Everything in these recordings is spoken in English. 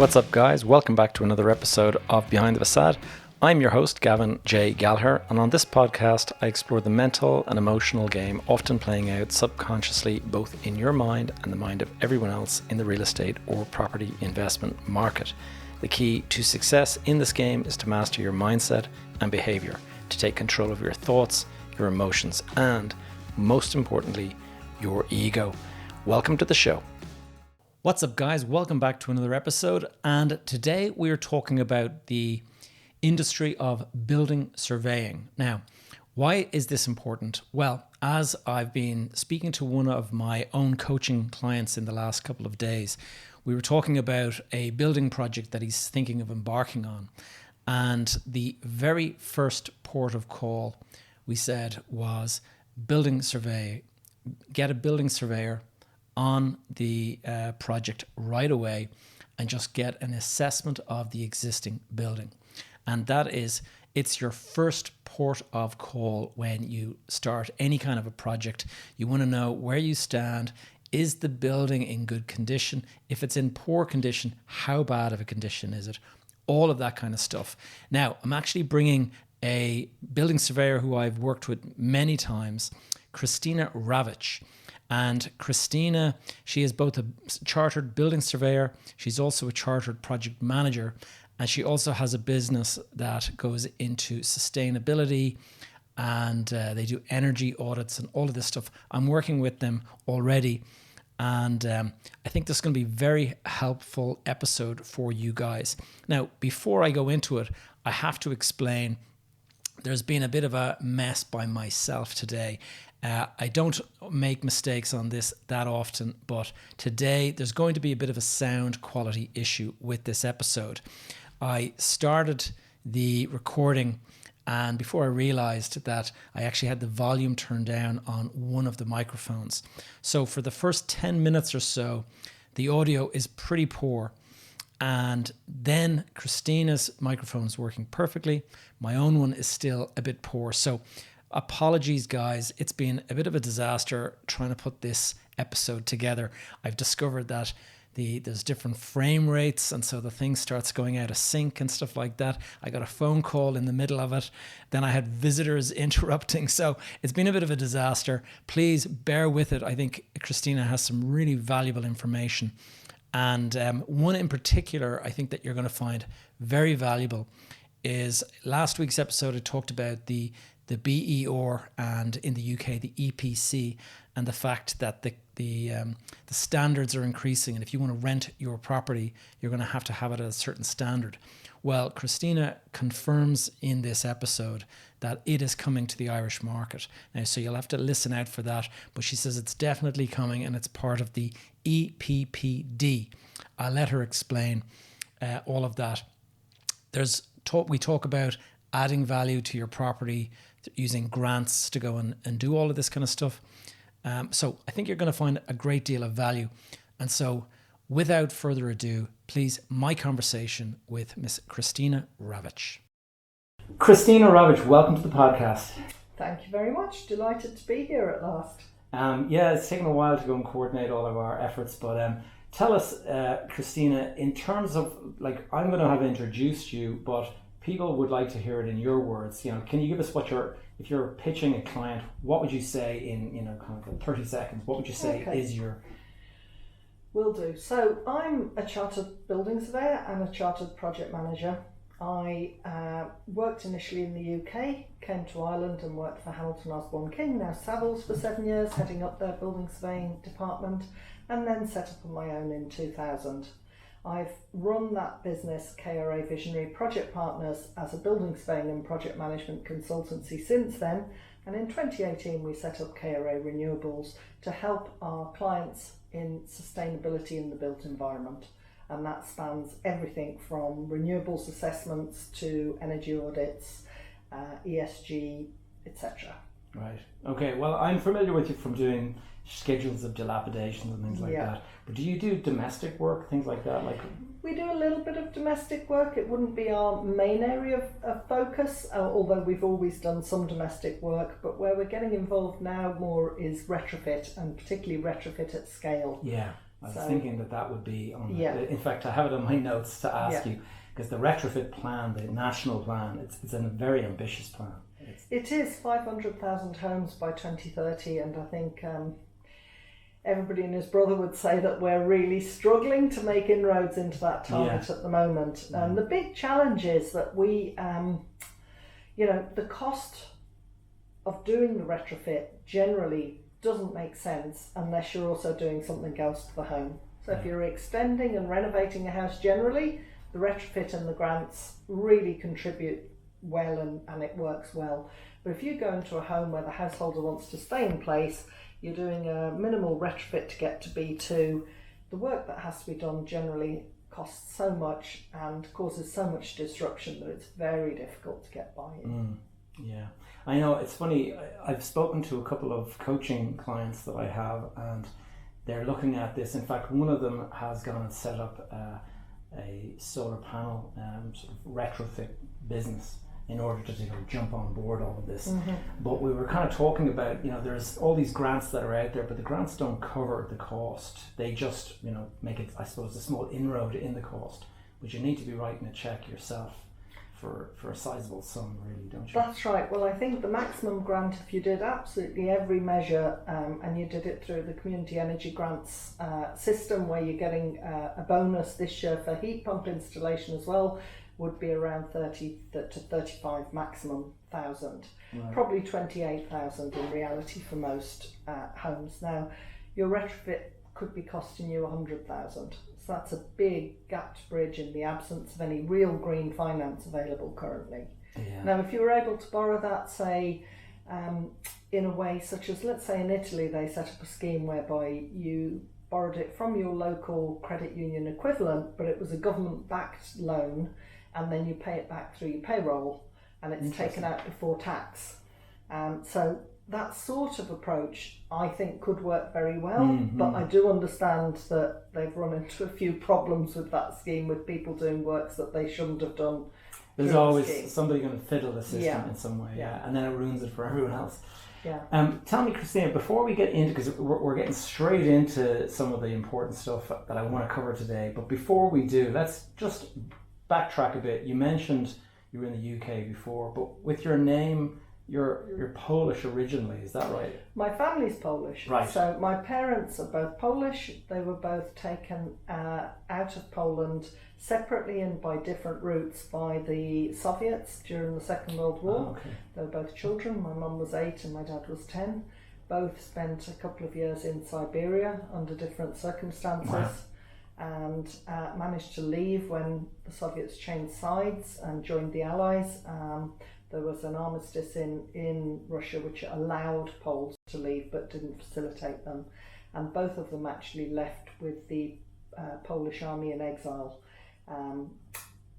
What's up, guys? Welcome back to another episode of Behind the Facade. I'm your host, Gavin J. Gallagher, and on this podcast, I explore the mental and emotional game often playing out subconsciously both in your mind and the mind of everyone else in the real estate or property investment market. The key to success in this game is to master your mindset and behavior, to take control of your thoughts, your emotions, and, most importantly, your ego. Welcome to the show. What's up, guys? Welcome back to another episode, and today we're talking about the industry of building surveying. Now, why is this important? Well, as I've been speaking to one of my own coaching clients in the last couple of days, we were talking about a building project that he's thinking of embarking on. And the very first port of call we said was building survey, get a building surveyor on the project right away and just get an assessment of the existing building. And that is, it's your first port of call when you start any kind of a project. You want to know where you stand. Is the building in good condition? If it's in poor condition, how bad of a condition is it? All of that kind of stuff. Now, I'm actually bringing a building surveyor who I've worked with many times, Krystyna Rawicz. And Krystyna, she is both a chartered building surveyor, she's also a chartered project manager, and she also has a business that goes into sustainability, and they do energy audits and all of this stuff. I'm working with them already, and I think this is going to be a very helpful episode for you guys. Now, before I go into it, I have to explain there's been a bit of a mess by myself today. I don't make mistakes on this that often, but today there's going to be a bit of a sound quality issue with this episode. I started the recording, and before I realized that I actually had the volume turned down on one of the microphones. So for the first 10 minutes or so, the audio is pretty poor. And then Krystyna's microphone is working perfectly. My own one is still a bit poor. So apologies, guys. It's been a bit of a disaster trying to put this episode together. I've discovered that there's different frame rates, and so the thing starts going out of sync and stuff like that. I got a phone call in the middle of it. Then I had visitors interrupting. So it's been a bit of a disaster. Please bear with it. I think Krystyna has some really valuable information. And one in particular, I think that you're going to find very valuable is last week's episode. I talked about the BER and in the UK, the EPC, and the fact that the standards are increasing. And if you want to rent your property, you're going to have it at a certain standard. Well, Krystyna confirms in this episode that it is coming to the Irish market. Now, so you'll have to listen out for that. But she says it's definitely coming, and it's part of the EPPD. I'll let her explain all of that. We talk about adding value to your property using grants to go and do all of this kind of stuff. So I think you're going to find a great deal of value. And so without further ado, please, my conversation with Miss Krystyna Rawicz. Krystyna Rawicz, welcome to the podcast. Thank you very much. Delighted to be here at last. Yeah, it's taken a while to go and coordinate all of our efforts, but tell us, Krystyna, in terms of, like, I'm going to have introduced you, but people would like to hear it in your words. Can you give us if you're pitching a client, what would you say in, kind of 30 seconds? What would you say is your... Will do. So I'm a chartered building surveyor and a chartered project manager. I worked initially in the UK, came to Ireland and worked for Hamilton Osborne King, now Savills, for 7 years, heading up their building surveying department, and then set up on my own in 2000. I've run that business, KRA Visionary Project Partners, as a building surveying and project management consultancy since then, and in 2018 we set up KRA Renewables to help our clients in sustainability in the built environment. And that spans everything from renewables assessments to energy audits, ESG, etc. Right. Okay. Well, I'm familiar with you from doing schedules of dilapidations and things like that. But do you do domestic work, things like that? We do a little bit of domestic work. It wouldn't be our main area of focus, although we've always done some domestic work. But where we're getting involved now more is retrofit, and particularly retrofit at scale. Yeah. I was thinking that would be on. In fact, I have it on my notes to ask you, because the retrofit plan, the national plan, it's a very ambitious plan. It is 500,000 homes by 2030, and I think everybody and his brother would say that we're really struggling to make inroads into that target at the moment. And the big challenge is that we, the cost of doing the retrofit generally doesn't make sense unless you're also doing something else to the home. So if you're extending and renovating a house generally, the retrofit and the grants really contribute well and it works well. But if you go into a home where the householder wants to stay in place, you're doing a minimal retrofit to get to B2, the work that has to be done generally costs so much and causes so much disruption that it's very difficult to get buy-in. Yeah, I know, it's funny, I've spoken to a couple of coaching clients that I have, and they're looking at this. In fact, one of them has gone and set up a solar panel sort of retrofit business in order to jump on board all of this. But we were kind of talking about, there's all these grants that are out there, but the grants don't cover the cost. They just, make it, I suppose, a small inroad in the cost. But you need to be writing a check yourself for a sizable sum, really, don't you? That's right. Well, I think the maximum grant, if you did absolutely every measure and you did it through the Community Energy Grants system, where you're getting a bonus this year for heat pump installation as well, would be around 30 to 35 maximum thousand. Right. Probably 28,000 in reality for most homes. Now, your retrofit could be costing you 100,000. So that's a big gap to bridge in the absence of any real green finance available currently. Now, if you were able to borrow that, say, in a way such as, let's say in Italy, they set up a scheme whereby you borrowed it from your local credit union equivalent, but it was a government-backed loan, and then you pay it back through your payroll, and it's taken out before tax. So that sort of approach, I think, could work very well, but I do understand that they've run into a few problems with that scheme, with people doing works that they shouldn't have done. There's always somebody going to fiddle the system in some way, and then it ruins it for everyone else. Tell me, Krystyna, before we get into, because we're getting straight into some of the important stuff that I want to cover today, but before we do, let's just backtrack a bit. You mentioned you were in the UK before, but with your name, you're Polish originally, is that right? My family's Polish. Right. So my parents are both Polish. They were both taken out of Poland separately and by different routes by the Soviets during the Second World War. They were both children. My mum was 8 and my dad was 10. Both spent a couple of years in Siberia under different circumstances. And managed to leave when the Soviets changed sides and joined the Allies. There was an armistice in Russia which allowed Poles to leave but didn't facilitate them. And both of them actually left with the Polish army in exile.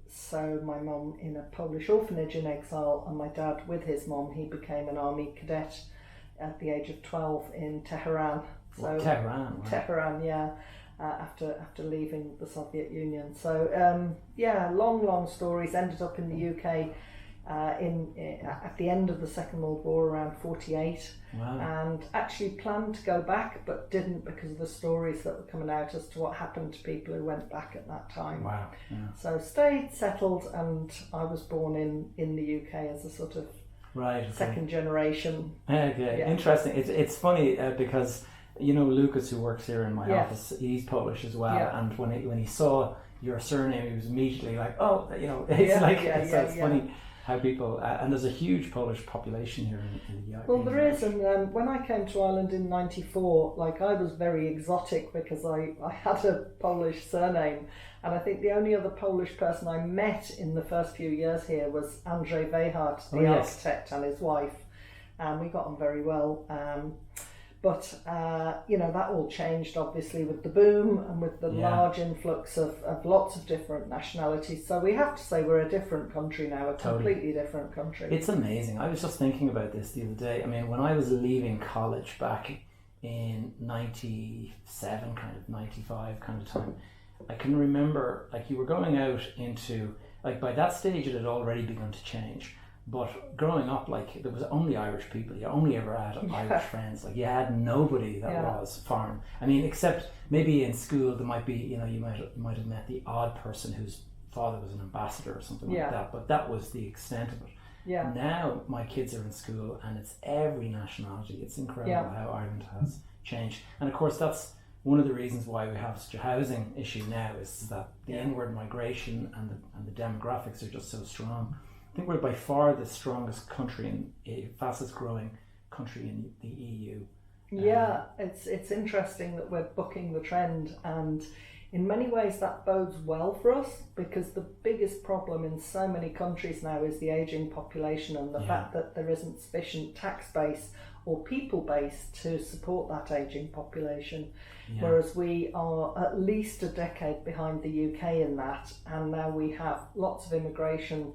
So my mum in a Polish orphanage in exile, and my dad with his mum, he became an army cadet at the age of 12 in Tehran. So Tehran, right. Tehran, after leaving the Soviet Union. So long stories. Ended up in the UK at the end of the Second World War, around 48. And actually planned to go back but didn't, because of the stories that were coming out as to what happened to people who went back at that time. So stayed, settled, and I was born in the UK as a sort of second generation. Interesting. It's funny because Lucas, who works here in my office, he's Polish as well, and when he saw your surname, he was immediately like, it's funny how people, and there's a huge Polish population here in the UK. Well, there is, and when I came to Ireland in '94, I was very exotic because I had a Polish surname, and I think the only other Polish person I met in the first few years here was Andrzej Wejhart, the architect, and his wife, and we got on very well. But that all changed obviously with the boom and with the large influx of lots of different nationalities. So we have to say we're a different country now, a completely different country. It's amazing. I was just thinking about this the other day. I mean, when I was leaving college back in 97, kind of 95 kind of time, I can remember you were going out into, by that stage it had already begun to change. But growing up, like, there was only Irish people. You only ever had Irish friends. Like, you had nobody that was foreign. I mean, except maybe in school there might be, you might have met the odd person whose father was an ambassador or something like that. But that was the extent of it. Yeah. Now my kids are in school and it's every nationality. It's incredible how Ireland has changed. And of course that's one of the reasons why we have such a housing issue now, is that the inward migration and the demographics are just so strong. I think we're by far the strongest country and fastest growing country in the EU. Yeah, it's interesting that we're bucking the trend, and in many ways that bodes well for us, because the biggest problem in so many countries now is the ageing population and the fact that there isn't sufficient tax base or people base to support that ageing population. Whereas we are at least a decade behind the UK in that, and now we have lots of immigration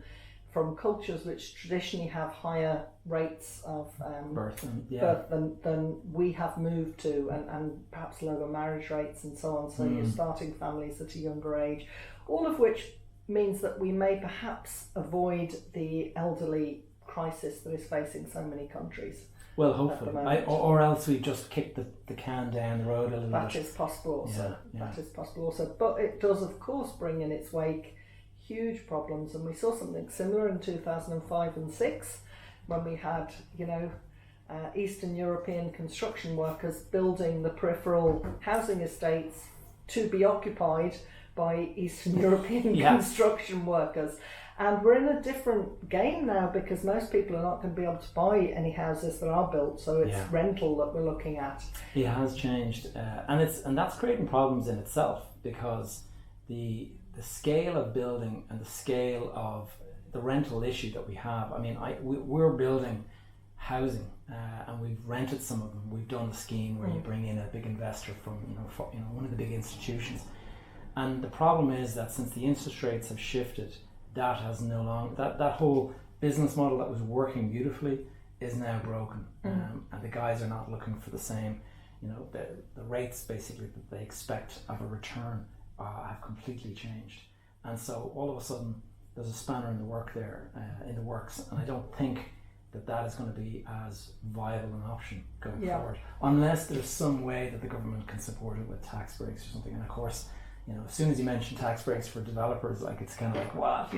from cultures which traditionally have higher rates of birth than we have moved to, and perhaps lower marriage rates and so on. So you're starting families at a younger age, all of which means that we may perhaps avoid the elderly crisis that is facing so many countries. Well, hopefully, or else we just kick the can down the road a little bit. That is possible also. That is possible also. But it does, of course, bring in its wake huge problems, and we saw something similar in 2005 and 6 when we had, Eastern European construction workers building the peripheral housing estates to be occupied by Eastern European construction workers. And we're in a different game now, because most people are not going to be able to buy any houses that are built, so it's rental that we're looking at. It has changed, and that's creating problems in itself, because the scale of building and the scale of the rental issue that we have. I mean, we're building housing, and we've rented some of them. We've done the scheme where you bring in a big investor from one of the big institutions, and the problem is that since the interest rates have shifted, that has no longer that whole business model that was working beautifully is now broken, and the guys are not looking for the same, the rates basically that they expect of a return have completely changed, and so all of a sudden there's a spanner in the works, and I don't think that is going to be as viable an option going forward, unless there's some way that the government can support it with tax breaks or something. And of course, as soon as you mention tax breaks for developers, like, it's kind of like, what,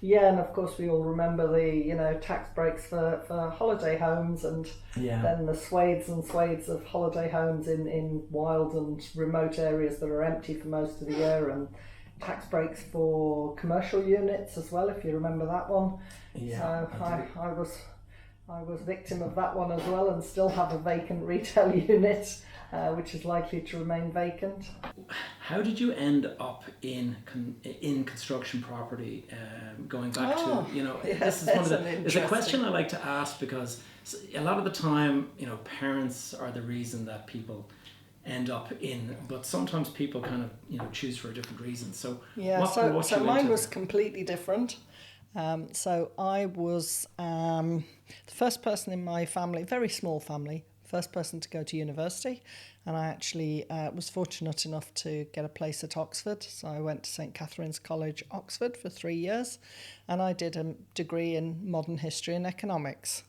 Yeah, and of course we all remember the, tax breaks for holiday homes, and then the swathes and swathes of holiday homes in wild and remote areas that are empty for most of the year, and tax breaks for commercial units as well, if you remember that one. Yeah, so I was victim of that one as well, and still have a vacant retail unit, which is likely to remain vacant. How did you end up in construction property? Going back to this is one of it's a question I like to ask, because a lot of the time parents are the reason that people end up in, but sometimes people kind of choose for a different reason. So so mine was completely different. So I was the first person in my family, very small family, first person to go to university, and I actually was fortunate enough to get a place at Oxford. So I went to St Catherine's College, Oxford, for 3 years, and I did a degree in modern history and economics,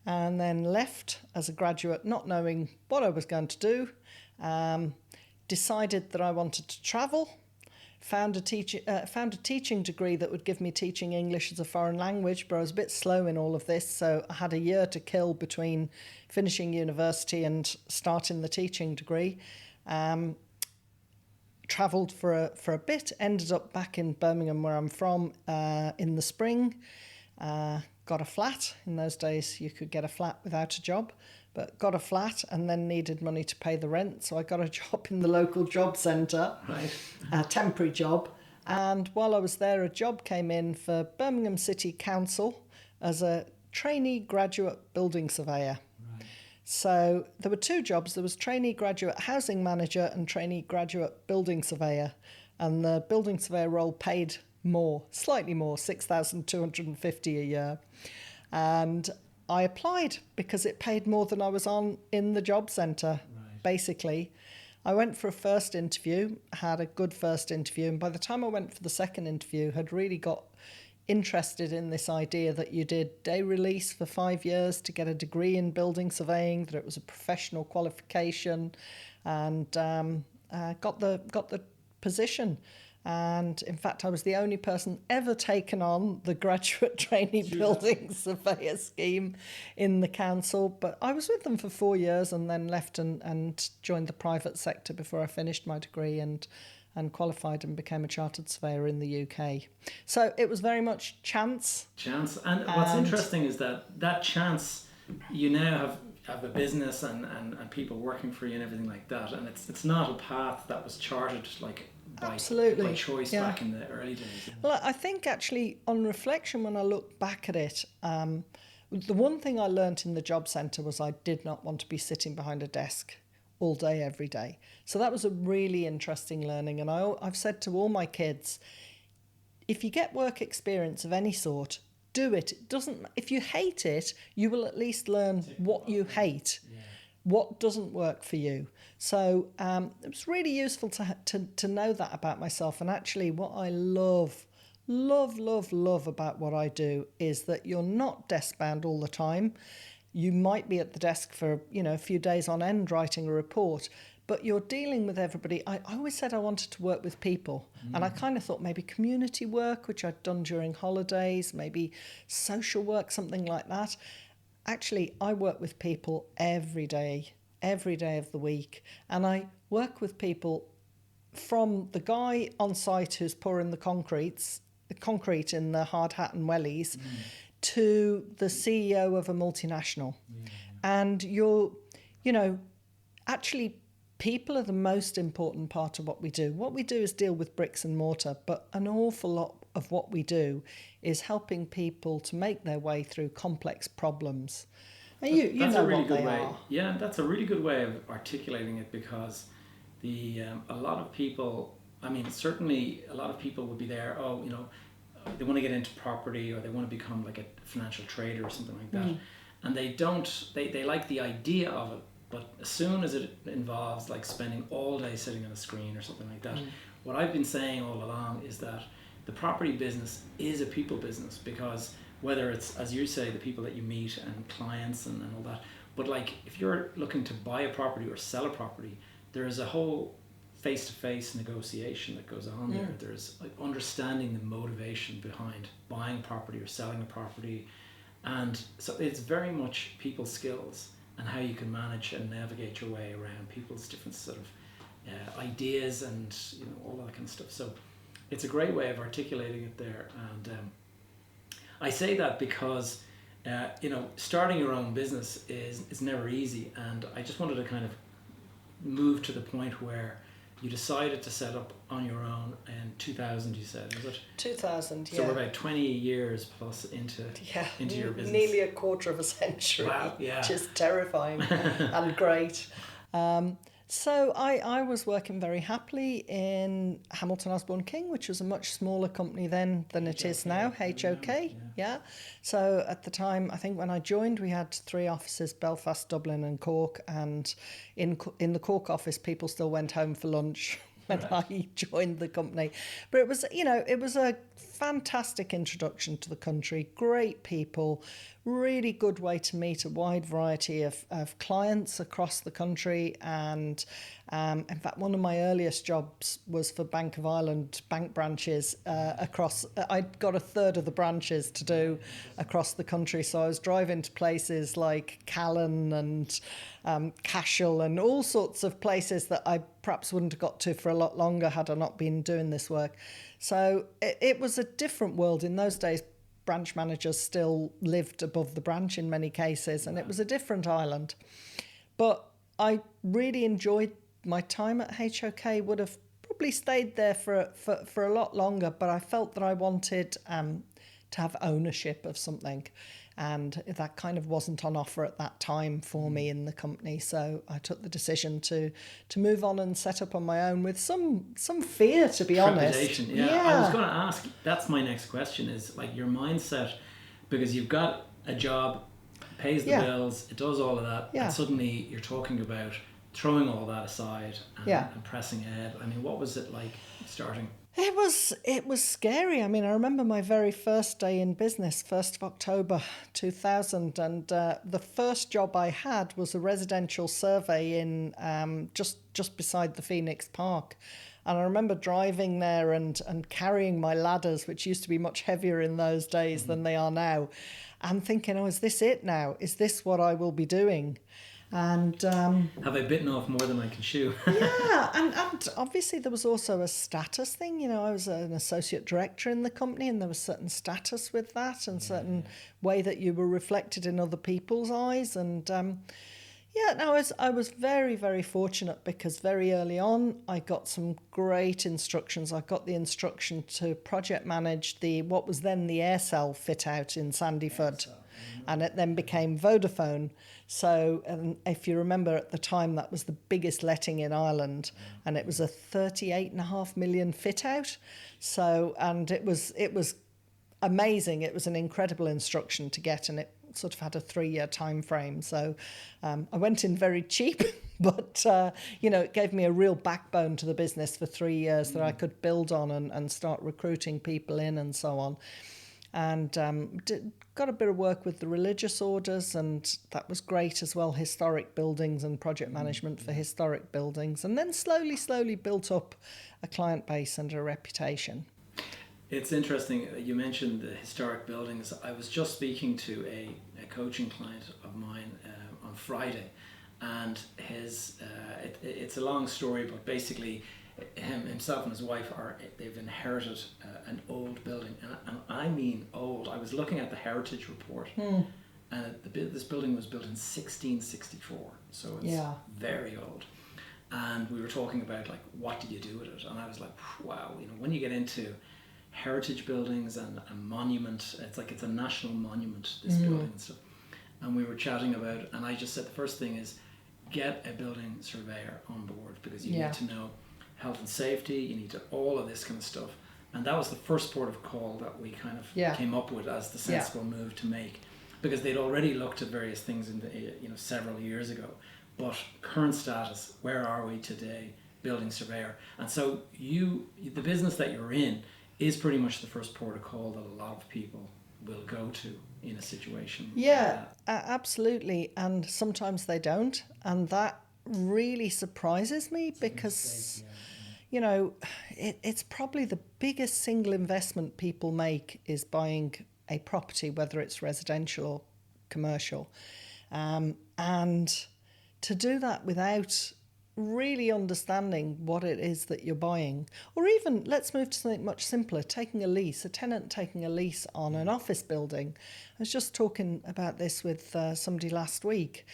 and then left as a graduate not knowing what I was going to do. Decided that I wanted to travel. Found a teaching degree that would give me teaching English as a foreign language, but I was a bit slow in all of this, so I had a year to kill between finishing university and starting the teaching degree. Travelled for a bit, ended up back in Birmingham, where I'm from, in the spring. Got a flat. In those days you could get a flat without a job, but got a flat and then needed money to pay the rent, so I got a job in the local job centre, a temporary job. And while I was there, a job came in for Birmingham City Council as a trainee graduate building surveyor. So there were two jobs. There was trainee graduate housing manager and trainee graduate building surveyor, and the building surveyor role paid more, slightly more, $6,250 a year. And I applied because it paid more than I was on in the job centre, basically. I went for a first interview, had a good first interview, and by the time I went for the second interview, had really got interested in this idea that you did day release for 5 years to get a degree in building surveying, that it was a professional qualification, and got the position. And in fact, I was the only person ever taken on the graduate trainee building surveyor scheme in the council. But I was with them for 4 years and then left and joined the private sector before I finished my degree and qualified and became a chartered surveyor in the UK. So it was very much chance. Chance. And what's interesting is that chance, you now have a business and people working for you and everything like that. And it's not a path that was charted like by choice back in the early days. Well, I think actually on reflection, when I look back at it, the one thing I learnt in the job centre was I did not want to be sitting behind a desk all day, every day. So that was a really interesting learning. And I've said to all my kids, if you get work experience of any sort, do it. It doesn't. If you hate it, you will at least learn what you hate. Yeah. What doesn't work for you. So it was really useful to know that about myself. And actually what I love about what I do is that you're not desk bound all the time. You might be at the desk for, a few days on end writing a report, but you're dealing with everybody. I always said I wanted to work with people. And I kind of thought maybe community work, which I'd done during holidays, maybe social work, something like that. Actually, I work with people every day of the week. And I work with people from the guy on site who's pouring the concrete in the hard hat and wellies to the CEO of a multinational. Yeah. And actually people are the most important part of what we do. What we do is deal with bricks and mortar, but an awful lot of what we do is helping people to make their way through complex problems. And that's a really good way. Yeah, that's a really good way of articulating it, because a lot of people, certainly a lot of people would be there, they want to get into property or they want to become like a financial trader or something like that. And they like the idea of it, but as soon as it involves like spending all day sitting on a screen or something like that, what I've been saying all along is that the property business is a people business, because whether it's, as you say, the people that you meet and clients and all that, but like if you're looking to buy a property or sell a property, there is a whole face-to-face negotiation that goes on there. There's like understanding the motivation behind buying property or selling a property, and so it's very much people skills and how you can manage and navigate your way around people's different sort of ideas and all that kind of stuff. So it's a great way of articulating it there. And I say that because starting your own business is never easy, and I just wanted to kind of move to the point where you decided to set up on your own in 2000, you said, was it? 2000, yeah. So we're about 20 years plus into your business. Nearly a quarter of a century. Wow, yeah. Which is terrifying and great. So I was working very happily in Hamilton Osborne King, which was a much smaller company then than it is now, HOK. Yeah. So at the time, I think when I joined, we had 3 offices, Belfast, Dublin and Cork. And in the Cork office, people still went home for lunch when I joined the company. But it was, it was a fantastic introduction to the country, great people, really good way to meet a wide variety of clients across the country. And in fact, one of my earliest jobs was for Bank of Ireland bank branches across. I'd got a third of the branches to do across the country. So I was driving to places like Callan and Cashel and all sorts of places that I perhaps wouldn't have got to for a lot longer had I not been doing this work. So it was a different world. In those days, branch managers still lived above the branch in many cases, and it was a different island. But I really enjoyed my time at HOK, would have probably stayed there for a lot longer, but I felt that I wanted to have ownership of something. And that kind of wasn't on offer at that time for me in the company. So I took the decision to move on and set up on my own with some fear, to be honest. Yeah. I was going to ask, that's my next question, is like your mindset, because you've got a job, pays the bills, it does all of that, and suddenly you're talking about throwing all that aside and pressing ahead. I mean, what was it like starting? It was scary. I mean, I remember my very first day in business, 1st of October 2000, and the first job I had was a residential survey in just beside the Phoenix Park. And I remember driving there and carrying my ladders, which used to be much heavier in those days than they are now, and thinking, oh, is this it now? Is this what I will be doing? And have I bitten off more than I can chew? yeah, and obviously there was also a status thing. You know, I was an associate director in the company, and there was certain status with that, and certain way that you were reflected in other people's eyes. And I was very, very fortunate because very early on I got some great instructions. I got the instruction to project manage what was then the Aircell fit out in Sandyford. And it then became Vodafone. So if you remember at the time, that was the biggest letting in Ireland, and it was a 38.5 million fit out. So, and it was amazing. It was an incredible instruction to get, and it sort of had a 3-year time frame. So I went in very cheap, but it gave me a real backbone to the business for 3 years that I could build on and start recruiting people in and so on. And got a bit of work with the religious orders, and that was great as well, historic buildings and project management for historic buildings, and then slowly built up a client base and a reputation. It's interesting, you mentioned the historic buildings. I was just speaking to a coaching client of mine on Friday, and it's a long story, but basically himself and his wife they've inherited an old building, and I mean old. I was looking at the heritage report, and this building was built in 1664, so it's very old. And we were talking about like, what do you do with it? And I was like, wow, when you get into heritage buildings and a monument, it's a national monument, this building and stuff. And we were chatting about it, and I just said the first thing is get a building surveyor on board, because you need to know health and safety, you need to all of this kind of stuff. And that was the first port of call that we kind of came up with as the sensible move to make, because they'd already looked at various things in the several years ago. But current status, where are we today? Building surveyor. And so the business that you're in is pretty much the first port of call that a lot of people will go to in a situation. Absolutely. And sometimes they don't, and that really surprises me, because it's probably the biggest single investment people make is buying a property, whether it's residential or commercial, and to do that without really understanding what it is that you're buying, or even, let's move to something much simpler, a tenant taking a lease on an office building. I was just talking about this with somebody last week.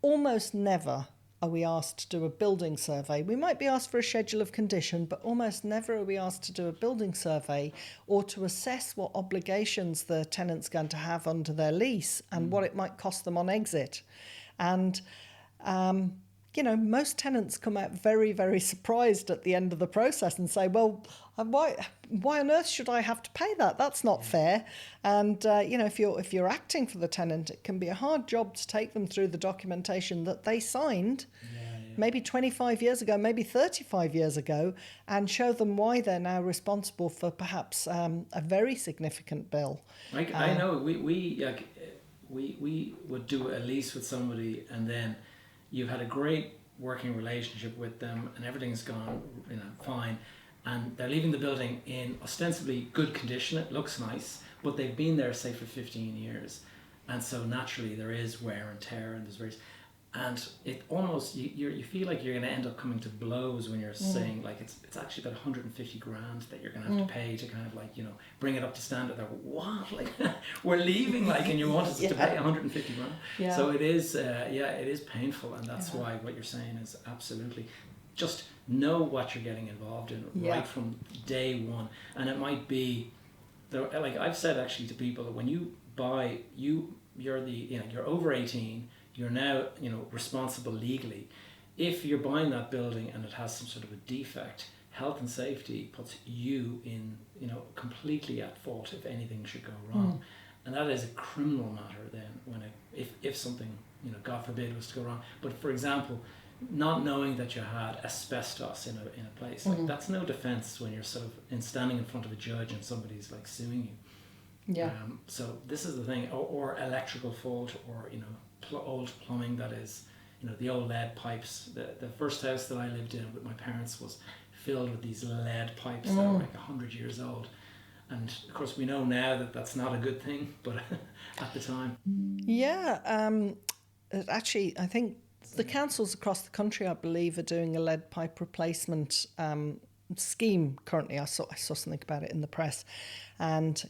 Almost never are we asked to do a building survey. We might be asked for a schedule of condition, but almost never are we asked to do a building survey or to assess what obligations the tenant's going to have under their lease and what it might cost them on exit. And most tenants come out very, very surprised at the end of the process and say, well, why on earth should I have to pay that? That's not fair. And, if you're acting for the tenant, it can be a hard job to take them through the documentation that they signed maybe 25 years ago, maybe 35 years ago, and show them why they're now responsible for perhaps a very significant bill. I know we would do a lease with somebody, and then you've had a great working relationship with them and everything's gone fine, and they're leaving the building in ostensibly good condition. It looks nice, but they've been there, say, for 15 years, and so naturally there is wear and tear, and there's various, and it almost you feel like you're going to end up coming to blows when you're saying like it's actually about 150 grand that you're going to have to pay to kind of like bring it up to standard. They're what, like we're leaving, like, and you want us to pay 150 grand. So it is it is painful, and that's why what you're saying is absolutely, just know what you're getting involved in right from day one. And it might be like I've said actually to people that when you buy, you're over 18, you're now responsible legally. If you're buying that building and it has some sort of a defect, health and safety puts you in completely at fault if anything should go wrong. And that is a criminal matter then if something God forbid was to go wrong. But for example, not knowing that you had asbestos in a place, like that's no defense when you're sort of standing in front of a judge and somebody's like suing you. Yeah. So this is the thing, or electrical fault, or old plumbing that is, the old lead pipes. The first house that I lived in with my parents was filled with these lead pipes that were like 100 years old. And of course we know now that that's not a good thing, but at the time. Yeah, actually, I think the councils across the country, I believe, are doing a lead pipe replacement scheme currently. I saw something about it in the press, and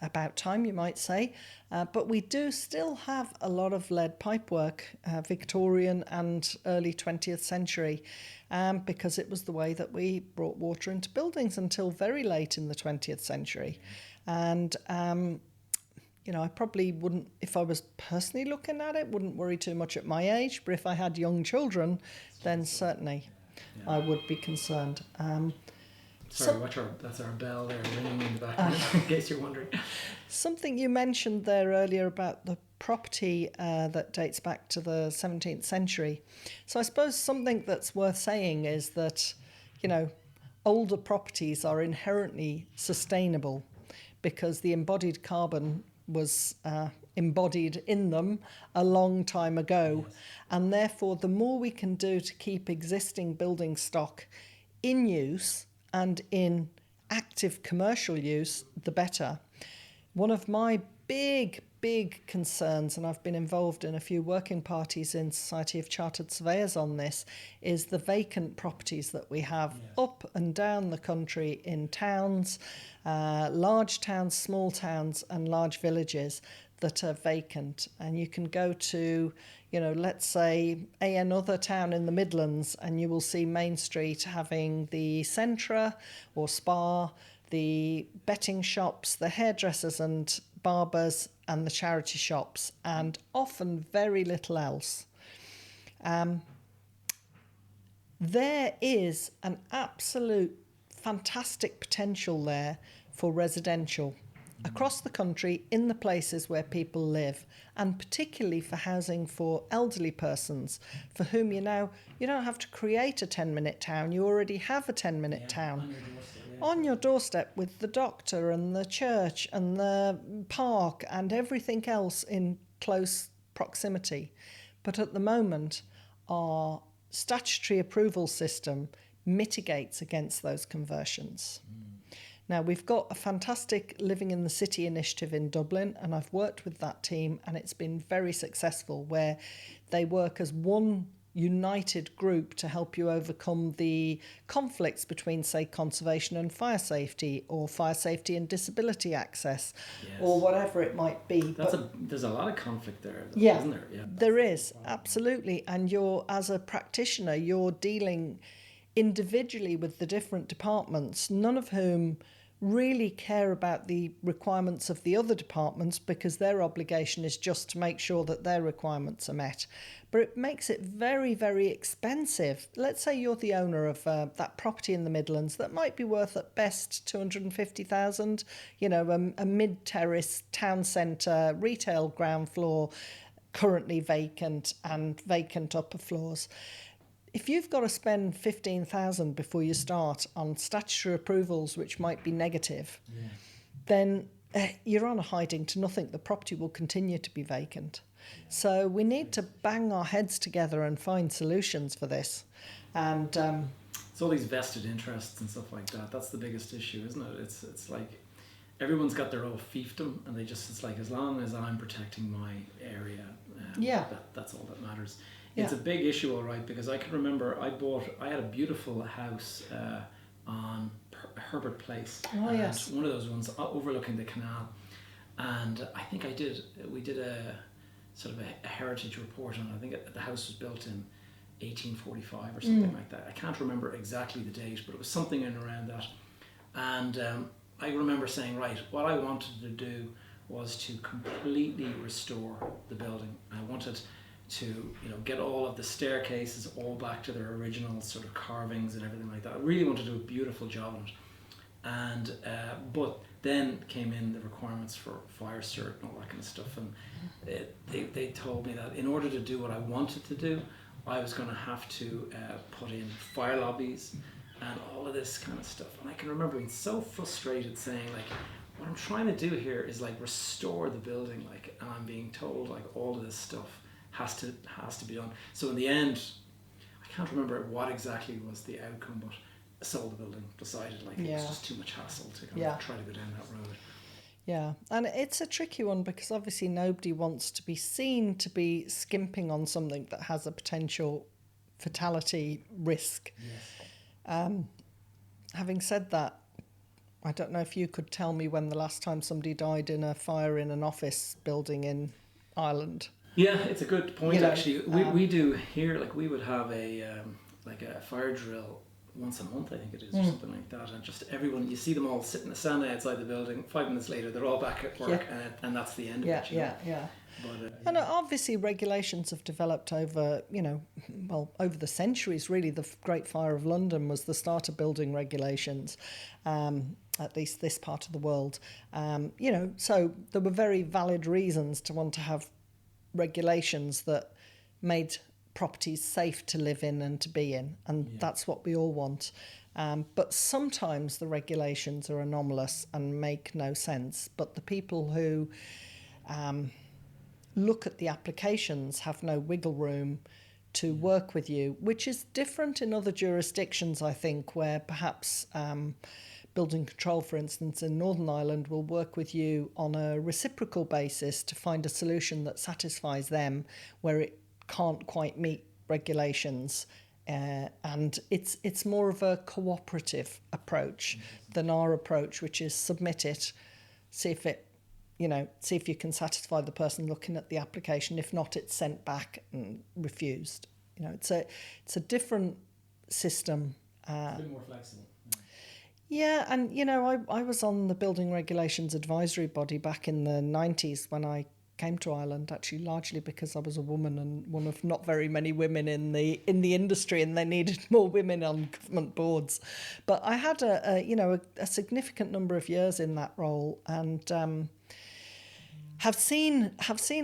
about time, you might say. But we do still have a lot of lead pipe work, Victorian and early 20th century, because it was the way that we brought water into buildings until very late in the 20th century. And I probably wouldn't, if I was personally looking at it, wouldn't worry too much at my age. But if I had young children, then certainly I would be concerned. Sorry, that's our bell there ringing in the background, in case you're wondering. Something you mentioned there earlier about the property that dates back to the 17th century. So I suppose something that's worth saying is that, older properties are inherently sustainable because the embodied carbon was embodied in them a long time ago. Yes. And therefore, the more we can do to keep existing building stock in use and in active commercial use, the better. One of my big concerns, and I've been involved in a few working parties in Society of Chartered Surveyors on this, is the vacant properties that we have up and down the country in towns, large towns, small towns and large villages that are vacant. And you can go to, let's say another town in the Midlands, and you will see Main Street having the Centra or Spa, the betting shops, the hairdressers and barbers and the charity shops, and often very little else. There is an absolute fantastic potential there for residential across the country in the places where people live, and particularly for housing for elderly persons for whom you don't have to create a 10-minute town. You already have a 10-minute town on your doorstep with the doctor and the church and the park and everything else in close proximity. But at the moment, our statutory approval system mitigates against those conversions. Now, we've got a fantastic Living in the City initiative in Dublin, and I've worked with that team, and it's been very successful, where they work as one united group to help you overcome the conflicts between, say, conservation and fire safety, or fire safety and disability access, or whatever it might be. There's a lot of conflict there, though, isn't there? Yeah, there is, absolutely. And as a practitioner, you're dealing individually with the different departments, none of whom really care about the requirements of the other departments, because their obligation is just to make sure that their requirements are met. But it makes it very, very expensive. Let's say you're the owner of that property in the Midlands that might be worth at best 250,000, a mid-terrace town centre, retail ground floor, currently vacant, and vacant upper floors. If you've got to spend 15,000 before you start on statutory approvals, which might be negative, then you're on a hiding to nothing. The property will continue to be vacant. So we need to bang our heads together and find solutions for this. And it's all these vested interests and stuff like that. That's the biggest issue, isn't it? It's like everyone's got their own fiefdom, and it's like, as long as I'm protecting my area, that's all that matters. It's a big issue, all right, because I can remember I had a beautiful house on Herbert Place. Oh, yes. One of those ones overlooking the canal. And I think we did a sort of a heritage report on it. I think the house was built in 1845 or something like that. I can't remember exactly the date, but it was something in around that. And I remember saying, right, what I wanted to do was to completely restore the building. I wanted to get all of the staircases all back to their original sort of carvings and everything like that. I really wanted to do a beautiful job on it. And but then came in the requirements for fire cert and all that kind of stuff, and they told me that in order to do what I wanted to do, I was going to have to put in fire lobbies and all of this kind of stuff. And I can remember being so frustrated saying, like, what I'm trying to do here is like restore the building, like, and I'm being told like all of this stuff has to be done. So in the end, I can't remember what exactly was the outcome, but I sold the building, decided like it was just too much hassle to kind of try to go down that road. Yeah, and it's a tricky one because obviously nobody wants to be seen to be skimping on something that has a potential fatality risk. Yes. Having said that, I don't know if you could tell me when the last time somebody died in a fire in an office building in Ireland. Yeah, it's a good point, actually. We do here, like we would have a fire drill once a month, I think it is, or something like that, and just everyone, you see them all sitting standing outside the building. 5 minutes later, they're all back at work, and that's the end of it. Yeah. But, and obviously, regulations have developed over, over the centuries. Really, the Great Fire of London was the start of building regulations, at least this part of the world. So there were very valid reasons to want to have regulations that made properties safe to live in and to be in, and that's what we all want. But sometimes the regulations are anomalous and make no sense, but the people who look at the applications have no wiggle room to work with you, which is different in other jurisdictions, I think, where perhaps building control, for instance, in Northern Ireland will work with you on a reciprocal basis to find a solution that satisfies them where it can't quite meet regulations, and it's more of a cooperative approach than our approach, which is submit it, see if you can satisfy the person looking at the application. If not, it's sent back and refused. It's a different system. It's a bit more flexible. Yeah, and I was on the building regulations advisory body back in the 90s when I came to Ireland, actually largely because I was a woman and one of not very many women in the industry, and they needed more women on government boards. But I had a significant number of years in that role, and have seen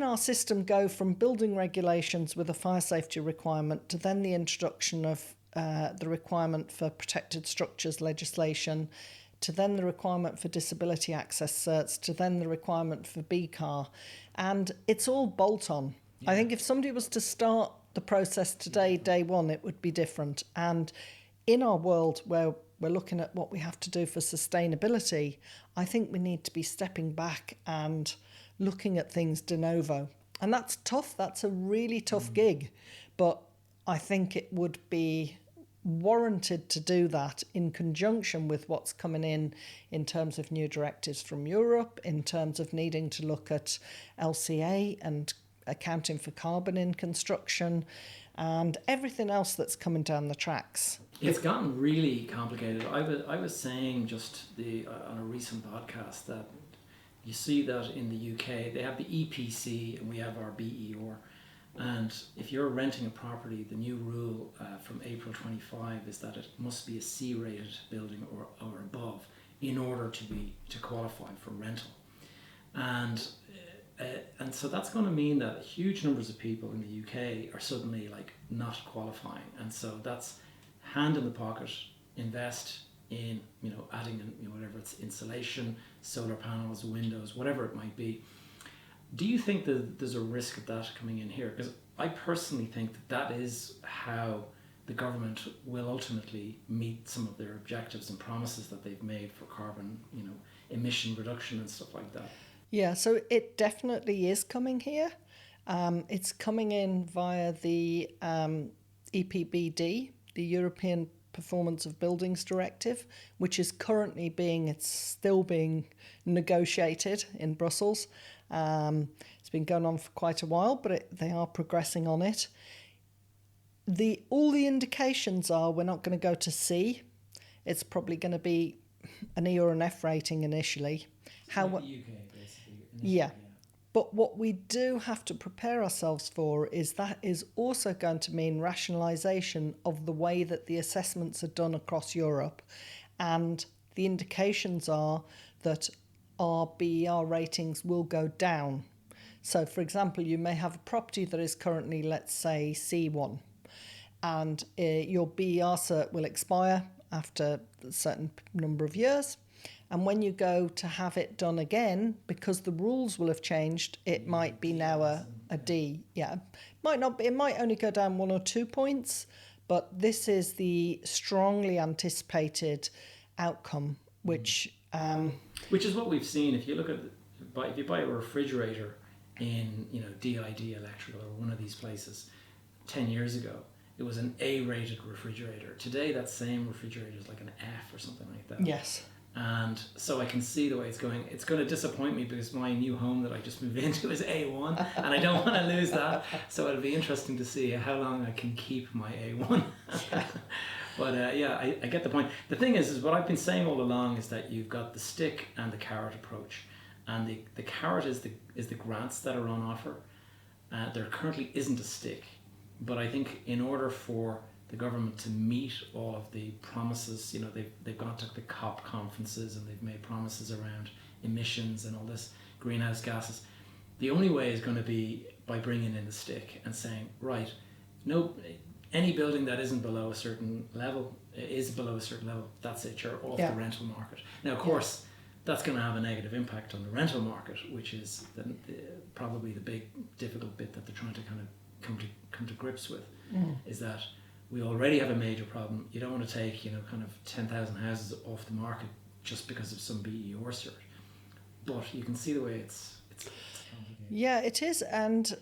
our system go from building regulations with a fire safety requirement to then the introduction of the requirement for protected structures legislation, to then the requirement for disability access certs, to then the requirement for BCAR. And it's all bolt-on. Yeah. I think if somebody was to start the process today, day one, it would be different. And in our world where we're looking at what we have to do for sustainability, I think we need to be stepping back and looking at things de novo. And that's tough. That's a really tough gig. But I think it would be warranted to do that in conjunction with what's coming in terms of new directives from Europe, in terms of needing to look at LCA and accounting for carbon in construction, and everything else that's coming down the tracks. It's gotten really complicated. I was saying just on a recent podcast that you see that in the UK they have the EPC and we have our BER. And if you're renting a property, the new rule from April 25 is that it must be a C-rated building or above in order to qualify for rental. And so that's going to mean that huge numbers of people in the UK are suddenly like not qualifying. And so that's hand in the pocket, invest in adding in whatever it's insulation, solar panels, windows, whatever it might be. Do you think that there's a risk of that coming in here? Because I personally think that is how the government will ultimately meet some of their objectives and promises that they've made for carbon, emission reduction and stuff like that. Yeah, so it definitely is coming here. It's coming in via the EPBD, the European Performance of Buildings Directive, which is currently it's still being negotiated in Brussels. It's been going on for quite a while, but they are progressing on it. All the indications are we're not going to go to C. It's probably going to be an E or an F rating initially. Like the UK, basically. Yeah. But what we do have to prepare ourselves for is that is also going to mean rationalisation of the way that the assessments are done across Europe. And the indications are that our BER ratings will go down. So, for example, you may have a property that is currently, let's say, C1. and your BER cert will expire after a certain number of years. And when you go to have it done again, because the rules will have changed, it might be now a D. Yeah, might not be. It might only go down 1 or 2 points, but this is the strongly anticipated outcome, which is what we've seen. If you look at, if you buy a refrigerator in DID Electrical or one of these places 10 years ago, it was an A-rated refrigerator. Today, that same refrigerator is like an F or something like that. Yes. And so I can see the way it's going. It's going to disappoint me because my new home that I just moved into is A1 and I don't want to lose that. So it'll be interesting to see how long I can keep my A1. But I get the point. The thing is what I've been saying all along is that you've got the stick and the carrot approach. And the carrot is the grants that are on offer. There currently isn't a stick. But I think in order for the government to meet all of the promises, they've gone to the COP conferences and they've made promises around emissions and all this greenhouse gases. The only way is going to be by bringing in the stick and saying, right, no, any building that isn't below a certain level that's it, you're off the rental market. Now, of course, that's going to have a negative impact on the rental market, which is probably the big difficult bit that they're trying to kind of come to grips with, is that we already have a major problem. You don't want to take, kind of 10,000 houses off the market just because of some BER cert. But you can see the way it's complicated. Yeah, it is. And,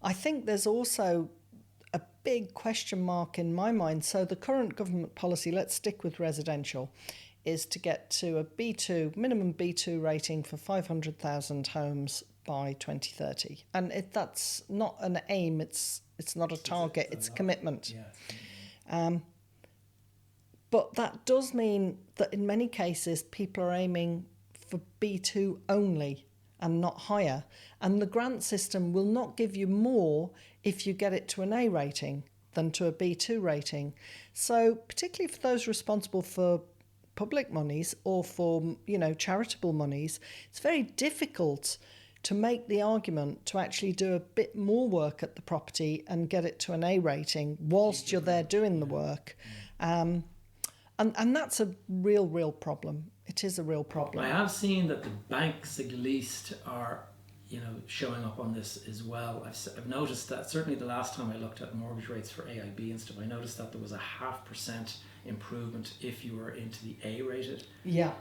I think there's also a big question mark in my mind. So the current government policy, let's stick with residential, is to get to a B2, minimum B2 rating for 500,000 homes by 2030. And that's not an aim, it's not a target, it's a commitment. Yeah. But that does mean that in many cases people are aiming for B2 only and not higher. And the grant system will not give you more if you get it to an A rating than to a B2 rating. So particularly for those responsible for public monies or for charitable monies, it's very difficult to make the argument to actually do a bit more work at the property and get it to an A rating whilst you're there doing the work. And that's a real problem. It is a real problem. I have seen that the banks at least are showing up on this as well. I've noticed that certainly the last time I looked at mortgage rates for AIB and stuff, I noticed that there was a 0.5% improvement if you were into the A rated. Yeah.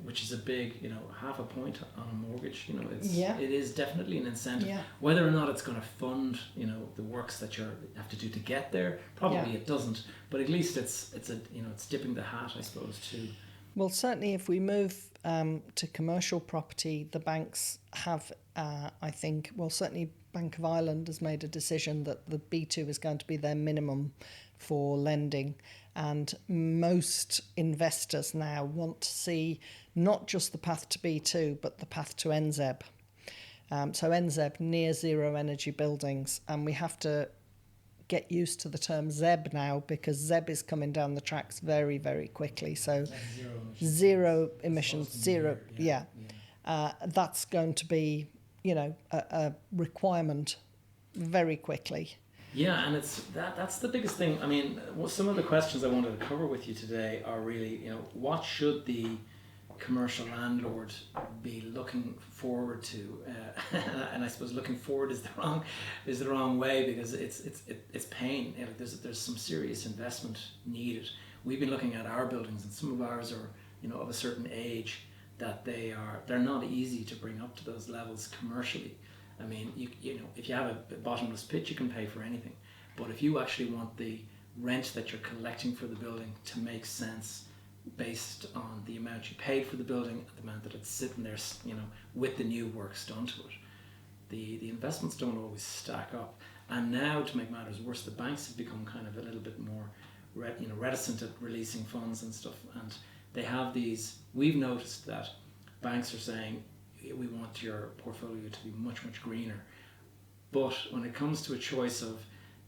Which is a big, 0.5 point on a mortgage. It is definitely an incentive. Yeah. Whether or not it's going to fund, the works that you have to do to get there, probably it doesn't. But at least it's dipping the hat, I suppose, too. Well, certainly if we move to commercial property, the banks have, I think, certainly Bank of Ireland has made a decision that the B2 is going to be their minimum for lending. And most investors now want to see not just the path to B2, but the path to NZEB. So NZEB, near zero energy buildings. And we have to get used to the term ZEB now because ZEB is coming down the tracks very, very quickly. So zero emissions, zero. That's going to be, a requirement very quickly. Yeah, and that's the biggest thing. I mean, some of the questions I wanted to cover with you today are really, what should the commercial landlord be looking forward to? And I suppose looking forward is the wrong way because it's pain. There's some serious investment needed. We've been looking at our buildings, and some of ours are, of a certain age that they're not easy to bring up to those levels commercially. I mean, if you have a bottomless pit, you can pay for anything. But if you actually want the rent that you're collecting for the building to make sense based on the amount you paid for the building, the amount that it's sitting there, with the new works done to it, the investments don't always stack up. And now, to make matters worse, the banks have become kind of a little bit more reticent at releasing funds and stuff. And they have these. We've noticed that banks are saying, we want your portfolio to be much, much greener. But when it comes to a choice of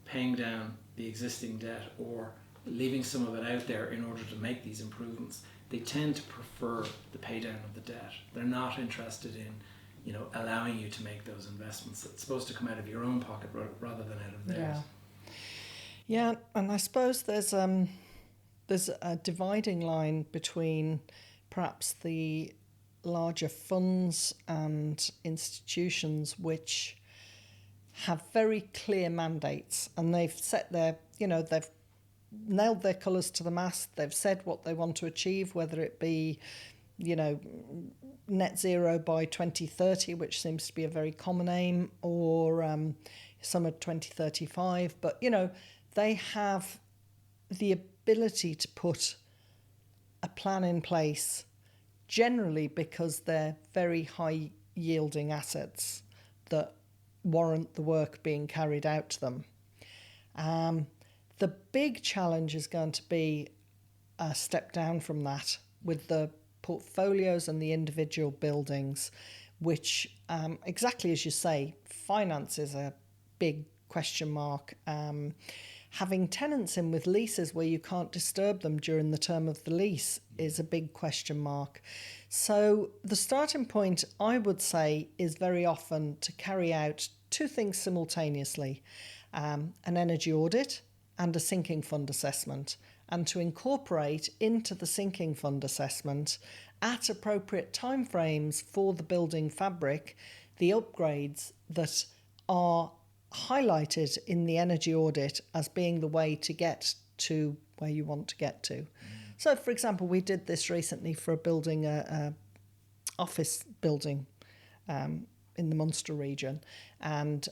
paying down the existing debt or leaving some of it out there in order to make these improvements, they tend to prefer the pay down of the debt. They're not interested in, allowing you to make those investments. It's supposed to come out of your own pocket rather than out of theirs. Yeah, and I suppose there's a dividing line between perhaps the larger funds and institutions which have very clear mandates, and they've set their, they've nailed their colours to the mast. They've said what they want to achieve, whether it be, net zero by 2030, which seems to be a very common aim, or some at 2035. But, they have the ability to put a plan in place, generally because they're very high yielding assets that warrant the work being carried out to them. The big challenge is going to be a step down from that with the portfolios and the individual buildings, which, exactly as you say, finance is a big question mark. Having tenants in with leases where you can't disturb them during the term of the lease is a big question mark. So the starting point, I would say, is very often to carry out two things simultaneously, an energy audit and a sinking fund assessment, and to incorporate into the sinking fund assessment at appropriate timeframes for the building fabric the upgrades that are highlighted in the energy audit as being the way to get to where you want to get to. So, for example, we did this recently for a building, a office building in the Munster region, and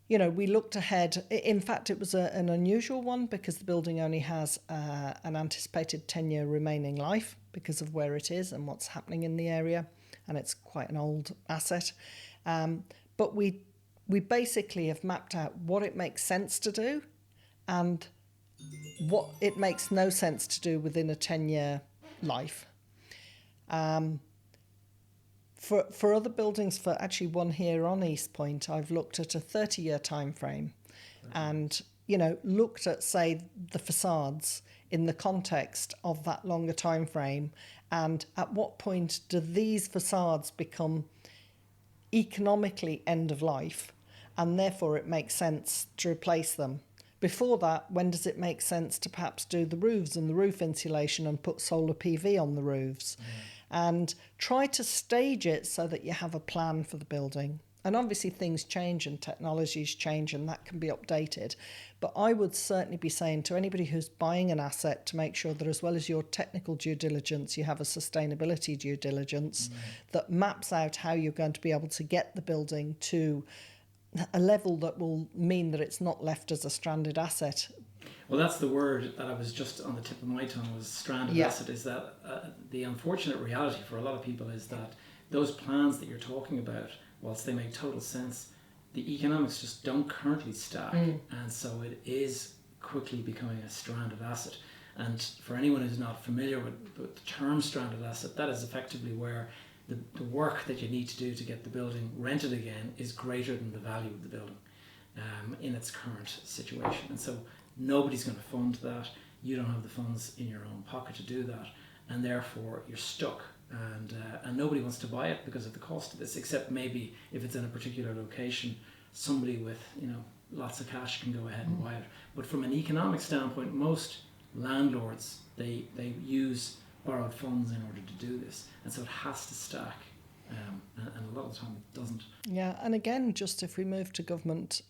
we looked ahead. In fact, it was an unusual one because the building only has an anticipated 10-year remaining life because of where it is and what's happening in the area, and it's quite an old asset. But we basically have mapped out what it makes sense to do and what it makes no sense to do within a 10-year life. For other buildings, for actually one here on East Point, I've looked at a 30-year time frame and, looked at, say, the facades in the context of that longer time frame, and at what point do these facades become economically end of life, and therefore it makes sense to replace them. Before that, when does it make sense to perhaps do the roofs and the roof insulation and put solar PV on the roofs? And try to stage it so that you have a plan for the building. And obviously things change and technologies change and that can be updated. But I would certainly be saying to anybody who's buying an asset to make sure that as well as your technical due diligence, you have a sustainability due diligence that maps out how you're going to be able to get the building to a level that will mean that it's not left as a stranded asset. Well, that's the word that I was just on the tip of my tongue, was stranded asset. Is that the unfortunate reality for a lot of people is that those plans that you're talking about, whilst they make total sense, the economics just don't currently stack, and so it is quickly becoming a stranded asset. And for anyone who's not familiar with the term stranded asset, that is effectively where the work that you need to do to get the building rented again is greater than the value of the building in its current situation. And so nobody's going to fund that. You don't have the funds in your own pocket to do that, and therefore you're stuck. And nobody wants to buy it because of the cost of this, except maybe if it's in a particular location, somebody with lots of cash can go ahead and buy it. But from an economic standpoint, most landlords they use borrowed funds in order to do this, and so it has to stack. And a lot of the time it doesn't. Yeah, and again, just if we move to government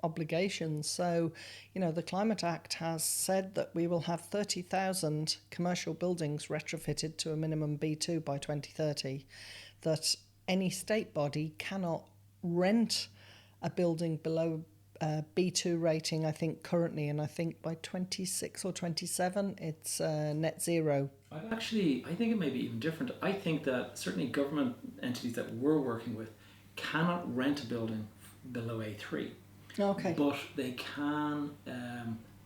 obligations, so, the Climate Act has said that we will have 30,000 commercial buildings retrofitted to a minimum B2 by 2030, that any state body cannot rent a building below B2 rating, I think, currently, and I think by 26 or 27, it's net zero. I think it may be even different. I think that certainly government entities that we're working with cannot rent a building below A3. Okay. But they can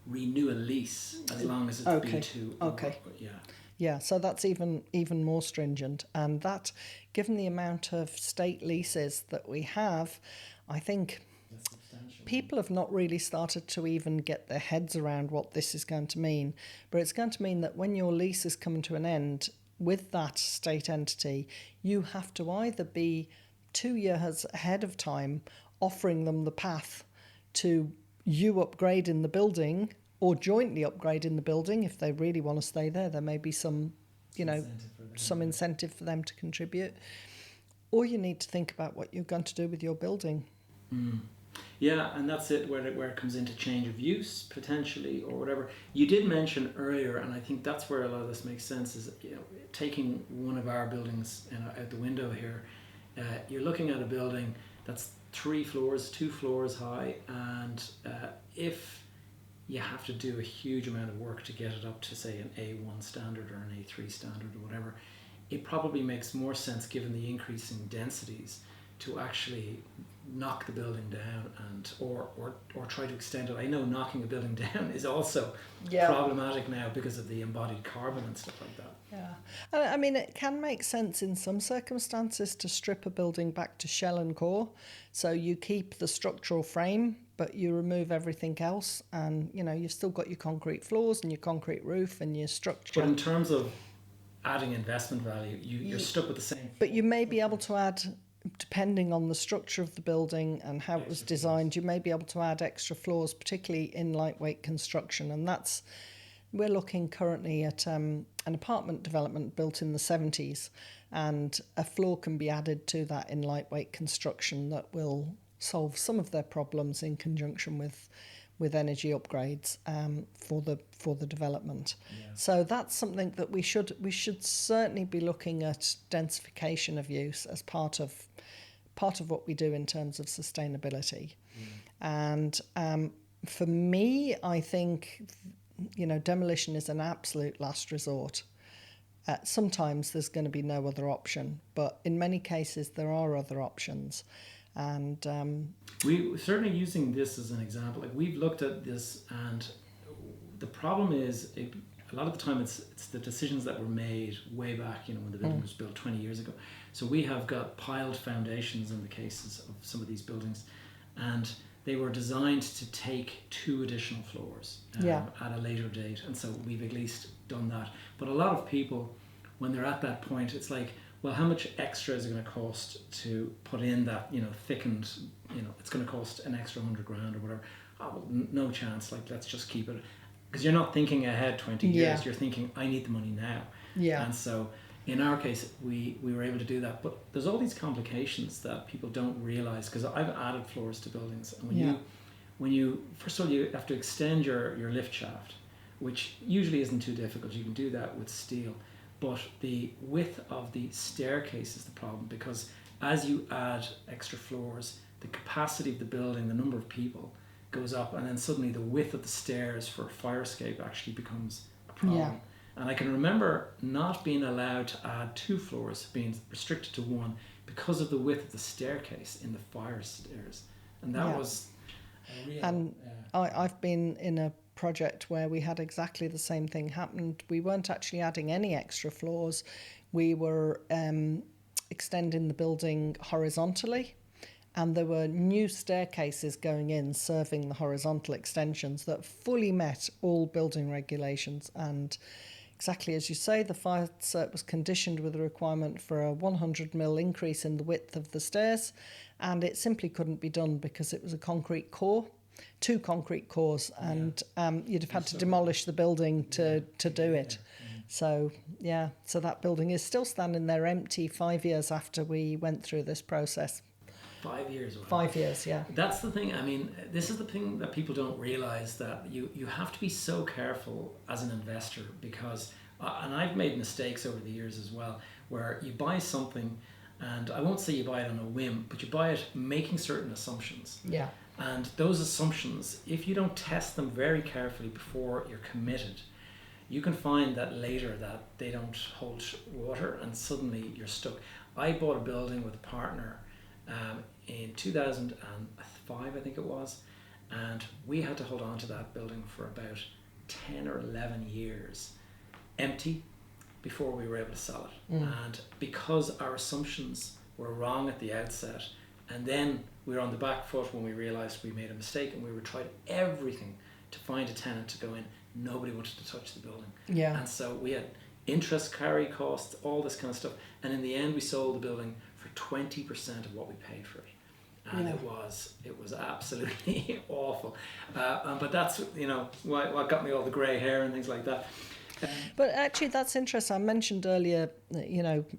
renew a lease as long as it's B2. Okay. Yeah. Yeah, so that's even more stringent. And that, given the amount of state leases that we have, I think people have not really started to even get their heads around what this is going to mean. But it's going to mean that when your lease is coming to an end with that state entity, you have to either be 2 years ahead of time offering them the path to you upgrading the building or jointly upgrading the building, if they really want to stay there, there may be some, some incentive for them to contribute. Or you need to think about what you're going to do with your building. Yeah, and that's it, where it comes into change of use potentially or whatever. You did mention earlier, and I think that's where a lot of this makes sense, is taking one of our buildings out the window here. You're looking at a building that's 2 floors high, and if you have to do a huge amount of work to get it up to, say, an A1 standard or an A3 standard or whatever, it probably makes more sense, given the increasing densities, to actually knock the building down and or try to extend it. I know knocking a building down is also problematic now because of the embodied carbon and stuff like that. Yeah, I mean, it can make sense in some circumstances to strip a building back to shell and core, so you keep the structural frame but you remove everything else, and you've still got your concrete floors and your concrete roof and your structure. But in terms of adding investment value, you're stuck with the same. But you may be able to add, depending on the structure of the building and how it was designed, you may be able to add extra floors, particularly in lightweight construction. And we're looking currently at an apartment development built in the 70s, and a floor can be added to that in lightweight construction that will solve some of their problems in conjunction with energy upgrades for the development. Yeah. So that's something that we should certainly be looking at, densification of use as part of what we do in terms of sustainability. And for me, I think demolition is an absolute last resort. Sometimes there's going to be no other option, but in many cases there are other options. And we certainly, using this as an example, like we've looked at this, and the problem is a lot of the time it's the decisions that were made way back, when the building was built 20 years ago. So we have got piled foundations in the cases of some of these buildings, and they were designed to take 2 additional floors at a later date, and so we've at least done that. But a lot of people, when they're at that point, it's like, well, how much extra is it going to cost to put in that, thickened, it's going to cost an extra $100,000 or whatever. Oh, well, no chance. Like, let's just keep it. Because you're not thinking ahead 20 years. You're thinking, I need the money now. Yeah. And so in our case, we were able to do that. But there's all these complications that people don't realize, because I've added floors to buildings. And when you first of all, you have to extend your lift shaft, which usually isn't too difficult. You can do that with steel. But the width of the staircase is the problem, because as you add extra floors, the capacity of the building, the number of people goes up, and then suddenly the width of the stairs for fire escape actually becomes a problem. Yeah. And I can remember not being allowed to add 2 floors, being restricted to 1 because of the width of the staircase in the fire stairs. And that was a real... And I've been in a project where we had exactly the same thing happen. We weren't actually adding any extra floors. We were extending the building horizontally, and there were new staircases going in serving the horizontal extensions that fully met all building regulations. And exactly as you say, the fire cert was conditioned with a requirement for a 100 mil increase in the width of the stairs, and it simply couldn't be done because it was a concrete core. 2 concrete cores, and you'd have had to demolish the building to do it. So that building is still standing there empty 5 years after we went through this process. 5 years. 5 years, yeah. That's the thing. I mean, this is the thing that people don't realize, that you have to be so careful as an investor, because, and I've made mistakes over the years as well, where you buy something, and I won't say you buy it on a whim, but you buy it making certain assumptions. Yeah. And those assumptions, if you don't test them very carefully before you're committed, you can find that later that they don't hold water, and suddenly you're stuck. I bought a building with a partner in 2005, I think it was, and we had to hold on to that building for about 10 or 11 years empty before we were able to sell it. And because our assumptions were wrong at the outset, and then we were on the back foot when we realised we made a mistake, and we were tried everything to find a tenant to go in. Nobody wanted to touch the building. Yeah. And so we had interest carry costs, all this kind of stuff. And in the end, we sold the building for 20% of what we paid for it. and it was absolutely awful. But that's what got me all the grey hair and things like that. But actually, that's interesting. I mentioned earlier,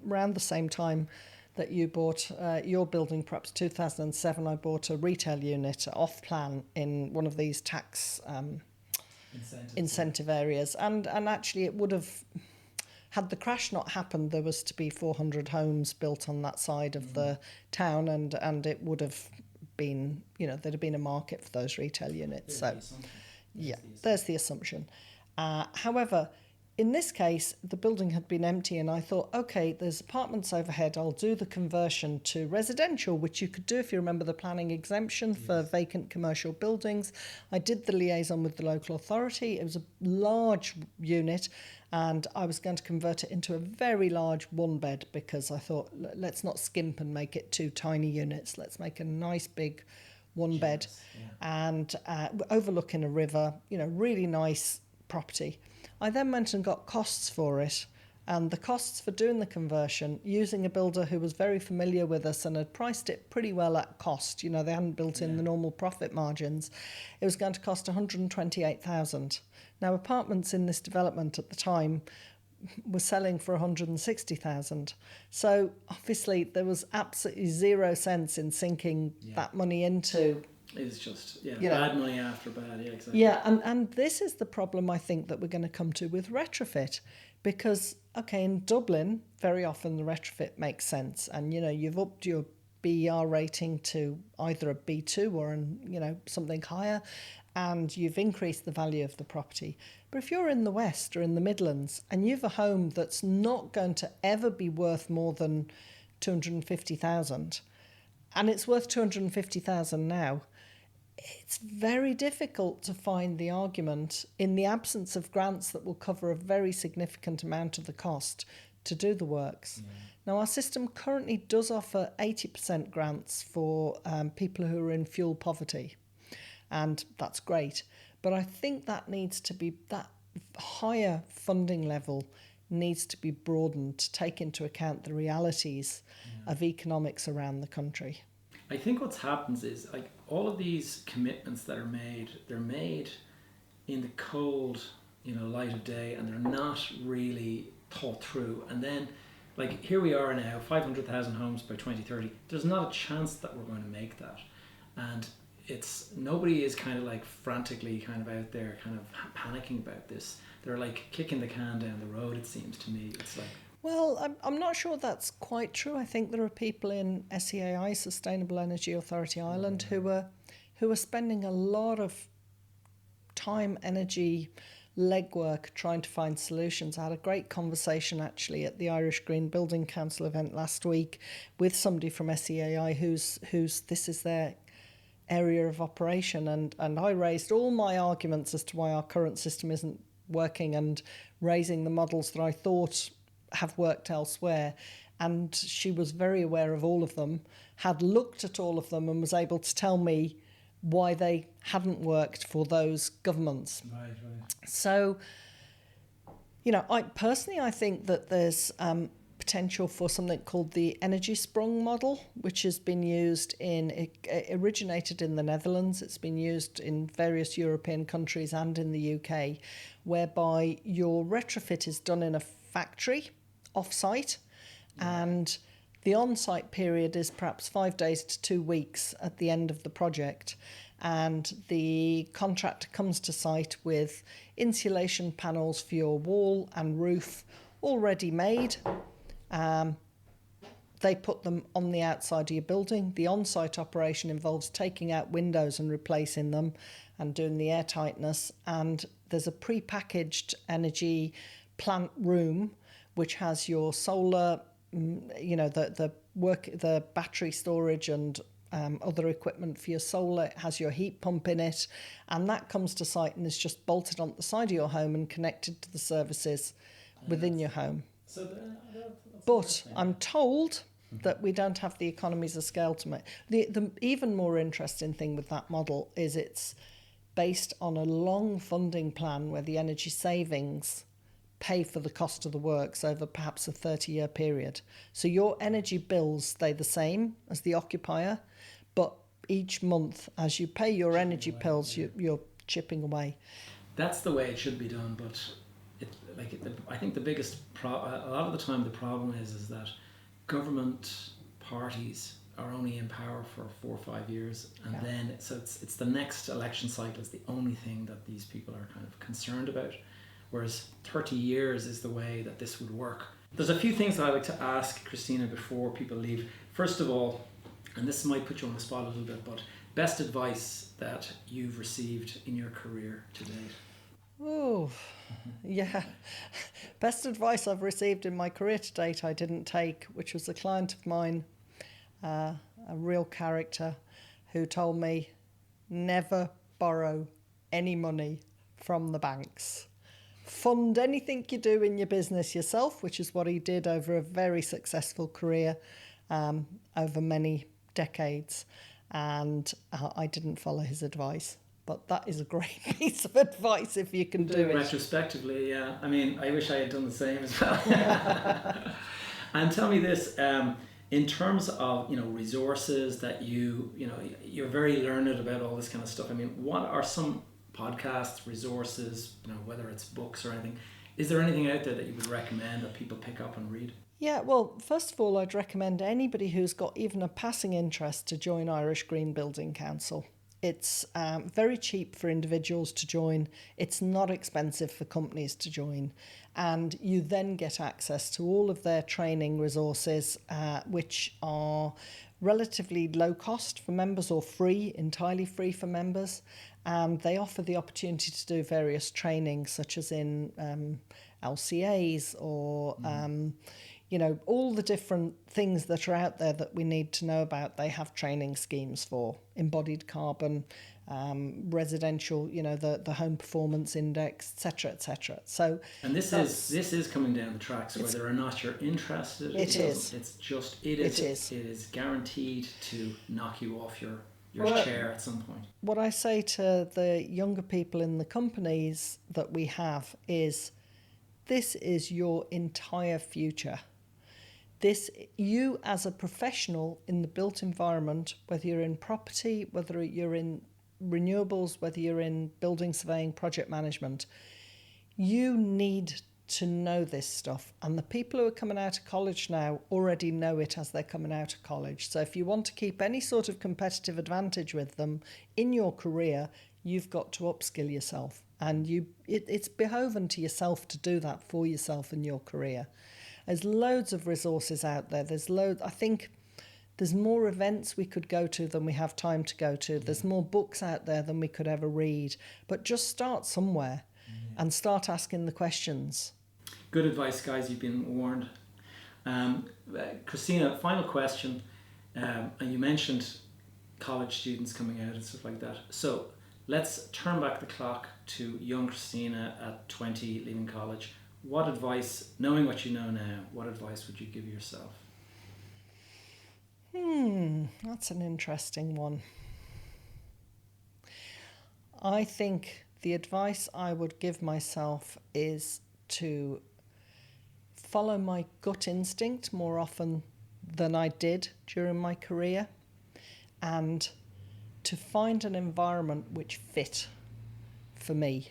around the same time that you bought your building, perhaps 2007, I bought a retail unit off plan in one of these tax incentive areas, and actually it would have, had the crash not happened, there was to be 400 homes built on that side of the town, and it would have been, there'd have been a market for those retail units. There's the assumption. However, in this case, the building had been empty, and I thought, okay, there's apartments overhead. I'll do the conversion to residential, which you could do if you remember the planning exemption for vacant commercial buildings. I did the liaison with the local authority. It was a large unit, and I was going to convert it into a very large one bed, because I thought, let's not skimp and make it 2 tiny units. Let's make a nice big one bed, and overlooking a river, really nice property. I then went and got costs for it, and the costs for doing the conversion, using a builder who was very familiar with us and had priced it pretty well at cost. They hadn't built in the normal profit margins. It was going to cost 128,000. Now, apartments in this development at the time were selling for 160,000. So obviously there was absolutely zero sense in sinking that money into. It's just bad money after bad. Yeah, exactly. Yeah, and this is the problem I think that we're going to come to with retrofit, because in Dublin very often the retrofit makes sense, and you've upped your BER rating to either a B2 or something higher, and you've increased the value of the property. But if you're in the West or in the Midlands and you've a home that's not going to ever be worth more than 250,000, and it's worth 250,000 now, it's very difficult to find the argument, in the absence of grants that will cover a very significant amount of the cost, to do the works. Now, our system currently does offer 80% grants for people who are in fuel poverty, and that's great. But I think that higher funding level needs to be broadened to take into account the realities of economics around the country. I think what happens is, all of these commitments that are made, they're made in the cold, light of day, and they're not really thought through. And then, here we are now, 500,000 homes by 2030. There's not a chance that we're going to make that. And nobody is frantically out there panicking about this. They're kicking the can down the road, it seems to me. It's Well, I'm not sure that's quite true. I think there are people in SEAI, Sustainable Energy Authority Ireland, who are spending a lot of time, energy, legwork trying to find solutions. I had a great conversation actually at the Irish Green Building Council event last week with somebody from SEAI who's this is their area of operation, and I raised all my arguments as to why our current system isn't working, and raising the models that I thought have worked elsewhere, and she was very aware of all of them, had looked at all of them, and was able to tell me why they hadn't worked for those governments. Right. So, I think that there's potential for something called the energy sprung model, which has been it originated in the Netherlands. It's been used in various European countries and in the UK, whereby your retrofit is done in a factory off-site, and the on-site period is perhaps 5 days to 2 weeks at the end of the project, and the contractor comes to site with insulation panels for your wall and roof already made. They put them on the outside of your building. The on-site operation involves taking out windows and replacing them and doing the air tightness, and there's a pre-packaged energy plant room which has your solar, the battery storage and other equipment for your solar. It has your heat pump in it, and that comes to site and is just bolted on the side of your home and connected to the services within your home. But I'm told that we don't have the economies of scale to make. The even more interesting thing with that model is it's based on a long funding plan where the energy savings pay for the cost of the works over perhaps a 30-year period. So your energy bills stay the same as the occupier, but each month, as you pay your energy bills, you're chipping away. That's the way it should be done, but I think the biggest a lot of the time the problem is that government parties are only in power for 4 or 5 years, and then so it's the next election cycle is the only thing that these people are kind of concerned about, whereas 30 years is the way that this would work. There's a few things that I'd like to ask Krystyna before people leave. First of all, and this might put you on the spot a little bit, but best advice that you've received in your career to date? Oh, yeah. Best advice I've received in my career to date I didn't take, which was a client of mine, a real character, who told me, never borrow any money from the banks. Fund anything you do in your business yourself, which is what he did over a very successful career over many decades. And I didn't follow his advice. But that is a great piece of advice if you can do it. Retrospectively, yeah. I mean, I wish I had done the same as well. And tell me this, in terms of, resources that you're very learned about all this kind of stuff. I mean, what are some podcasts, resources, whether it's books or anything? Is there anything out there that you would recommend that people pick up and read? Yeah, well, first of all, I'd recommend anybody who's got even a passing interest to join Irish Green Building Council. It's very cheap for individuals to join. It's not expensive for companies to join. And you then get access to all of their training resources, which are relatively low cost for members or free, entirely free for members. And they offer the opportunity to do various trainings, such as in LCAs or all the different things that are out there that we need to know about. They have training schemes for embodied carbon, residential, the home performance index, etc., etc. So, and this is coming down the tracks. Whether or not you're interested, it is guaranteed to knock you off your chair at some point. What I say to the younger people in the companies that we have is, this is your entire future. You as a professional in the built environment, whether you're in property, whether you're in renewables, whether you're in building surveying, project management, you need to know this stuff. And the people who are coming out of college now already know it as they're coming out of college. So if you want to keep any sort of competitive advantage with them in your career, you've got to upskill yourself. And it's behoven to yourself to do that for yourself in your career. There's loads of resources out there. I think there's more events we could go to than we have time to go to. There's more books out there than we could ever read. But just start somewhere and start asking the questions. Good advice, guys. You've been warned. Krystyna, final question. And you mentioned college students coming out and stuff like that. So let's turn back the clock to young Krystyna at 20, leaving college. What advice, knowing what you know now, what advice would you give yourself? That's an interesting one. I think the advice I would give myself is to follow my gut instinct more often than I did during my career, and to find an environment which fit for me,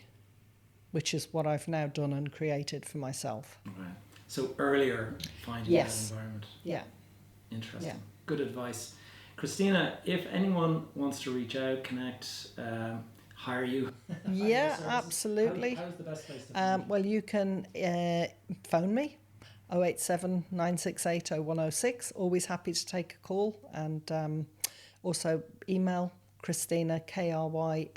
which is what I've now done and created for myself. Okay. So earlier finding that environment. Yeah. Interesting. Yeah. Good advice. Krystyna, if anyone wants to reach out, connect, hire you. Yeah, absolutely. How's the best place to find you? Well, you can phone me, 087 968 0106. Always happy to take a call. And also email Krystyna, Krystyna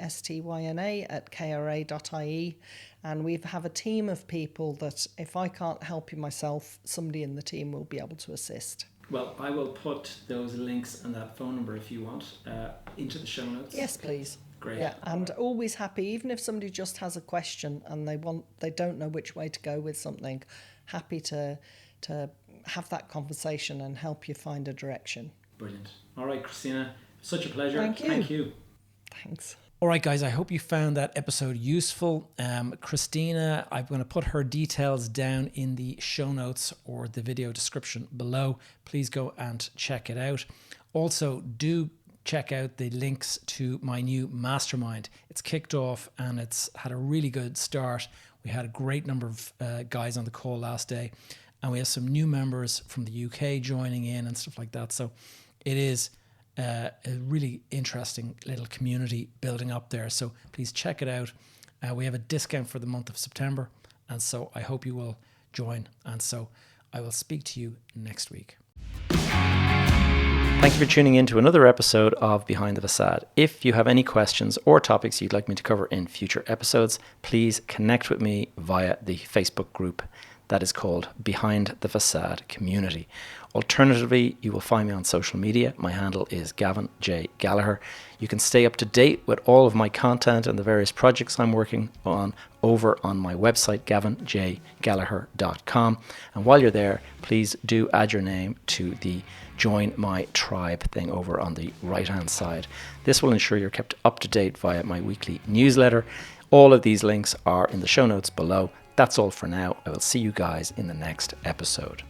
@kra.ie. And we have a team of people that if I can't help you myself, somebody in the team will be able to assist. Well, I will put those links and that phone number, if you want, into the show notes. Yes, please. Great. Yeah, and always happy, even if somebody just has a question and they don't know which way to go with something, happy to have that conversation and help you find a direction. Brilliant. All right, Krystyna, such a pleasure. Thank you. Thanks. All right, guys, I hope you found that episode useful. Krystyna, I'm going to put her details down in the show notes or the video description below. Please go and check it out. Also, do check out the links to my new mastermind. It's kicked off and it's had a really good start. We had a great number of guys on the call last day, and we have some new members from the UK joining in and stuff like that. So it is a really interesting little community building up there. So please check it out. We have a discount for the month of September, and so I hope you will join. And so I will speak to you next week. Thank you for tuning in to another episode of Behind the Facade. If you have any questions or topics you'd like me to cover in future episodes, please connect with me via the Facebook group that is called Behind the Facade Community. Alternatively, you will find me on social media. My handle is Gavin J. Gallagher. You can stay up to date with all of my content and the various projects I'm working on over on my website, gavinjgallagher.com. And while you're there, please do add your name to the Join My Tribe thing over on the right-hand side. This will ensure you're kept up to date via my weekly newsletter. All of these links are in the show notes below. That's all for now. I will see you guys in the next episode.